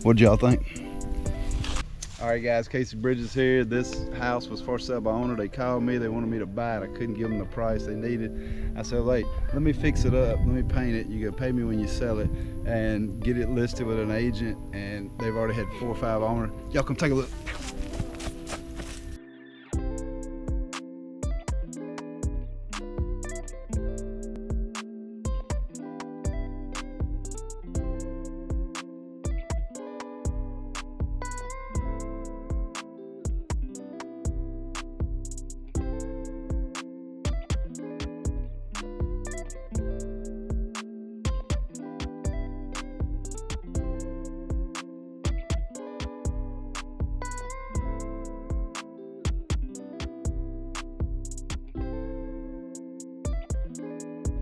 What y'all think? All right, guys, Casey Bridges here. This house was for sale by owner. They called me. They wanted me to buy it. I couldn't give them the price they needed. I said, "Hey, let me fix it up. Let me paint it. You gotta pay me when you sell it and get it listed with an agent." And they've already had 4 or 5 owners. Y'all come take a look.